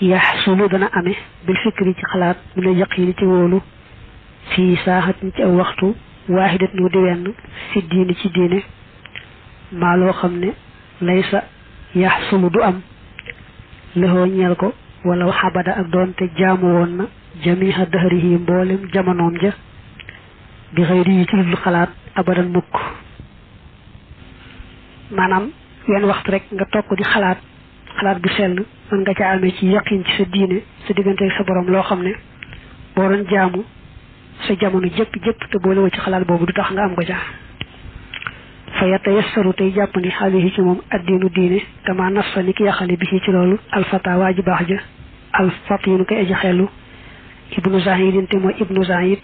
yaxsulu dana amee bil fikri ci xalaat mi ne yaqini ci wóolu fii saaxatin ci aw waxtu waaxidat nu di wenn fi diini ci diine maa loo xam ne laysa yaxsulu du am lëxoo ñeel ko wala xabada ak doonte jaamu woon na jamiha dahrihi mboolem jamonoom ja bi xëyri yi ci lu xalaat abadan mukk maanaam wenn waxtu rek nga toog di xalaat bu sell mën nga ca amee ci yaqin ci sa diine sa diggante ak sa borom loo xam ne boo doon jaamu sa jamono jëpp te boole woo ci xalaat boobu du tax nga am ko ca fa yatayassaru tey jàpp ni xaalihi ci moom addiinu diine kama nassa ni ki yaxale bi ci loolu alfata waa ji baax ja alfatinu koy aji xellu ibnu zahidin te mooy ibnu zahid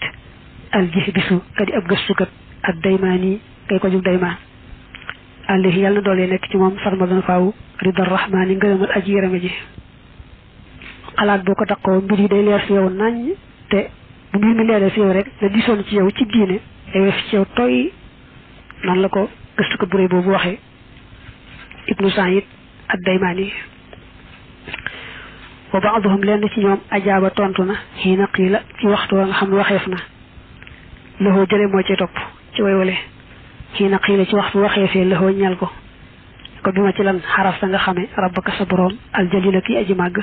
aljihbisu kadi ab gëstukat ak daymaani kay ko jug daymaan àllihi yàlla na doolee nekk ci moom sarmadan faaw ridar rahmaani ngërëmal aji yërëme ji xalaat boo ko daqoo mbir yi day leer fi yow nañ te bu mbir mi leeree fi yow rek la disoon ci yow ci diine day weef ci yow toy noonu la ko gëstukat bu rëy boobu waxee ibnu Saïd ak Daymaani wa ba'duhum lenn ci ñoom ajaaba tontu na xiina qiila ci waxtu wa nga xam ne waxeef na loxoo jële moo ci topp ci waywale xiina qiila ci waxtu waxeefee loxoo ñal ko bi ma ci lan xaraf sa nga xame rabbaka sa boroom aljalila kii aji màgg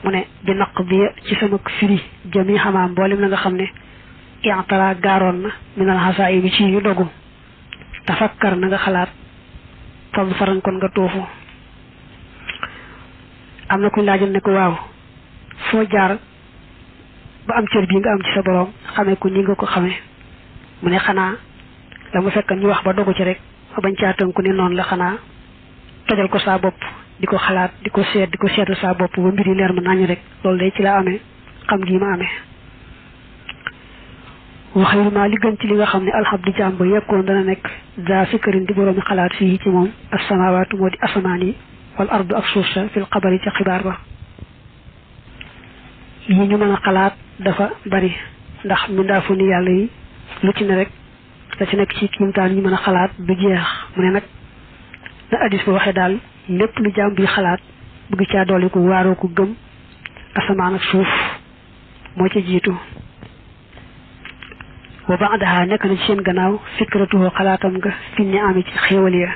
mu ne bi naq bi ci sama firi jami xamaam mboolem la nga xam ne i'tara gaaroon na minal xasaay bi ci ñu dogu tafakkar na nga xalaat fam faran kon nga tuufu am na kuñ laajoon ne ko waaw foo jaar ba am cër bii nga am ci sa boroom xamee ko ni nga ko xamee mu ne xanaa la mu fekk ñu wax ba dogu ci rek ba bañ caa tënku ne noonu la xanaa tojal ko saa bopp di ko xalaat di ko seetu saa bopp ba mbir yi leer ma nañu rek loolu day ci la amee xam gii ma amee waxee ma li gën ci li nga xam ne alhamdu jaam ba yekkoon dana nekk daa fikkarin di boroomi xalaat fii ci moom asamawaatu moo di asamaan yi wal ardu ak suuf sa fil xabari ca xibaar ba yi ñu mën a xalaat dafa bari ndax mindaafu ni yàlla yi lu ci ne rek da ci nekk ci kiimtaan ñu mën a xalaat du jeex mu ne nag na addis ba waxee daal lépp lu jaam bi xalaat bëgg caa doole ko waaroo ko gëm asamaan ak suuf moo ca jiitu wa ba'daha nekk na ci seen gannaaw fikratuhu xalaatam nga fi ni ami ci xéewal ya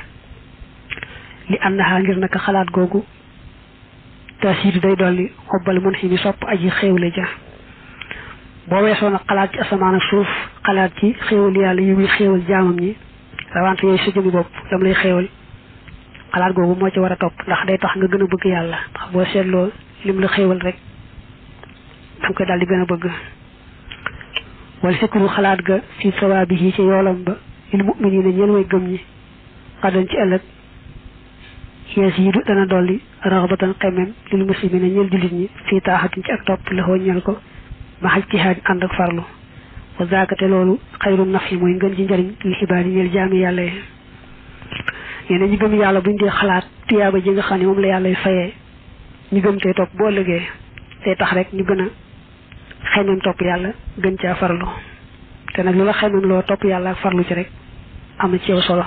li annaha ngir naka xalaat googu tasiidu day dolli xobbal mën xi mi sopp aji xéewle ja boo weesoo nag xalaat ci asamaan ak suuf xalaat ci xéewal yàlla yi muy xéewal jaamam ñi rawante yooyu sa jëmi bopp lam lay xéewal xalaat googu moo ci war a topp ndax day tax nga gën a bëgg yàlla ndax boo seetloo lim la xéewal rek danga koy daal di gën a bëgg wala fikru xalaat ga fi sawaabihi ci yoolam ba lil mu'miniina ñeel way gëm ñi xadan ci ëllëg yasiidu dana dolli raxbatan xemem lil muslimiina ñeel jullit ñi fii taaxatin ci ak topp la xoo ñeel ko ma xaj ci haaj ànd ak farlu wa zaakate loolu xayru naf yi mooy ngën ji njëriñ li xibaar yi ñeel jaami yàlla yi ñene ñi gëm yàlla buñ dee xalaat tiyaaba ji nga xam ne moom la yàlla fayee ñu gëm tey topp boo ëllëgee tey tax rek ñu gën a xemem topp yàlla gën caa farlu te nag lu la xemem loo topp yàlla ak farlu ci rek am na ci yow solo